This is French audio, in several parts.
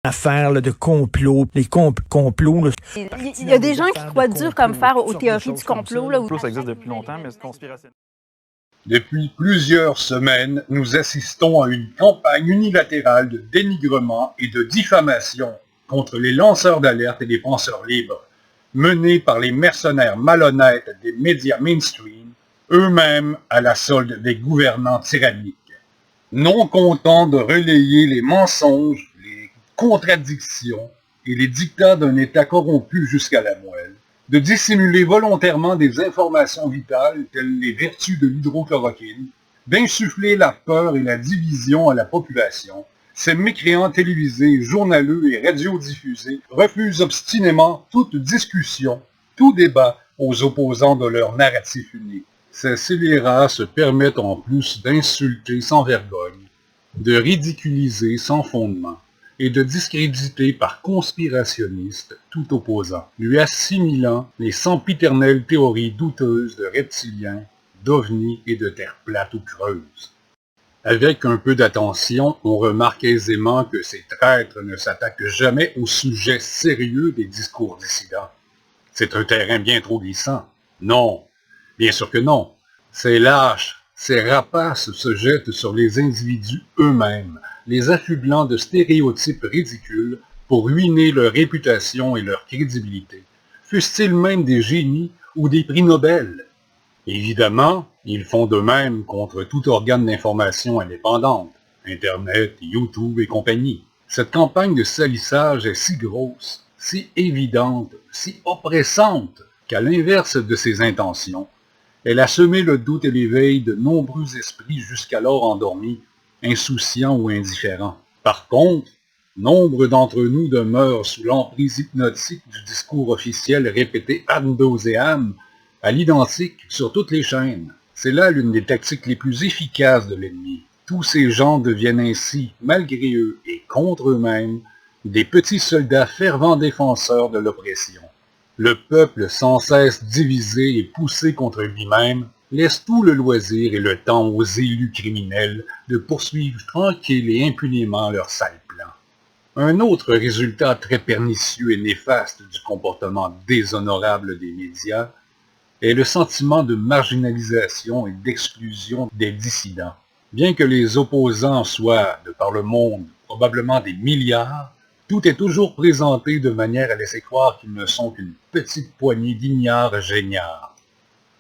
affaire là, de complot, les complots. Là. Il y a des gens qui croient dur comme fer aux théories du complot. Là, Ça existe depuis longtemps, mais c'est conspirationnel. Depuis plusieurs semaines, nous assistons à une campagne unilatérale de dénigrement et de diffamation contre les lanceurs d'alerte et les penseurs libres, menée par les mercenaires malhonnêtes des médias mainstream, eux-mêmes à la solde des gouvernants tyranniques. Non contents de relayer les mensonges, les contradictions et les dictats d'un État corrompu jusqu'à la moelle, de dissimuler volontairement des informations vitales telles les vertus de l'hydrochloroquine, d'insuffler la peur et la division à la population, ces mécréants télévisés, journaleux et radiodiffusés refusent obstinément toute discussion, tout débat aux opposants de leur narratif unique. Ces scélérats se permettent en plus d'insulter sans vergogne, de ridiculiser sans fondement, et de discréditer par conspirationniste tout opposant, lui assimilant les sempiternelles théories douteuses de reptiliens, d'ovnis et de terre plate ou creuse. Avec un peu d'attention, on remarque aisément que ces traîtres ne s'attaquent jamais au sujet sérieux des discours dissidents. C'est un terrain bien trop glissant. Non, bien sûr que non. Ces lâches, ces rapaces se jettent sur les individus eux-mêmes, les affublant de stéréotypes ridicules pour ruiner leur réputation et leur crédibilité, fussent-ils même des génies ou des prix Nobel. Évidemment, ils font de même contre tout organe d'information indépendante, Internet, YouTube et compagnie. Cette campagne de salissage est si grosse, si évidente, si oppressante, qu'à l'inverse de ses intentions, elle a semé le doute et l'éveil de nombreux esprits jusqu'alors endormis, insouciants ou indifférents. Par contre, nombre d'entre nous demeurent sous l'emprise hypnotique du discours officiel répété ad nauseam, à l'identique sur toutes les chaînes. C'est là l'une des tactiques les plus efficaces de l'ennemi. Tous ces gens deviennent ainsi, malgré eux et contre eux-mêmes, des petits soldats fervents défenseurs de l'oppression. Le peuple, sans cesse divisé et poussé contre lui-même, laisse tout le loisir et le temps aux élus criminels de poursuivre tranquille et impunément leurs sales plans. Un autre résultat très pernicieux et néfaste du comportement déshonorable des médias est le sentiment de marginalisation et d'exclusion des dissidents. Bien que les opposants soient, de par le monde, probablement des milliards, tout est toujours présenté de manière à laisser croire qu'ils ne sont qu'une petite poignée d'ignares géniards.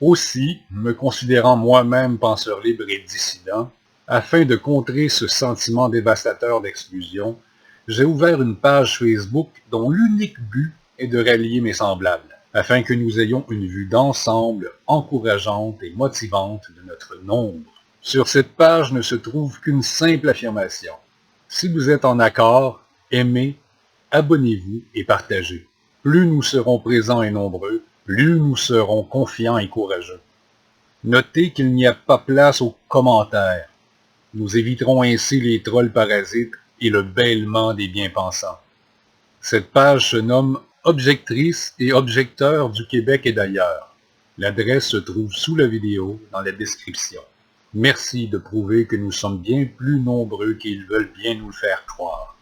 Aussi, me considérant moi-même penseur libre et dissident, afin de contrer ce sentiment dévastateur d'exclusion, j'ai ouvert une page Facebook dont l'unique but est de rallier mes semblables, afin que nous ayons une vue d'ensemble encourageante et motivante de notre nombre. Sur cette page ne se trouve qu'une simple affirmation. Si vous êtes en accord, aimez, abonnez-vous et partagez. Plus nous serons présents et nombreux, plus nous serons confiants et courageux. Notez qu'il n'y a pas place aux commentaires. Nous éviterons ainsi les trolls parasites et le bêlement des bien-pensants. Cette page se nomme « Objectrices et objecteurs du Québec et d'ailleurs ». L'adresse se trouve sous la vidéo dans la description. Merci de prouver que nous sommes bien plus nombreux qu'ils veulent bien nous le faire croire.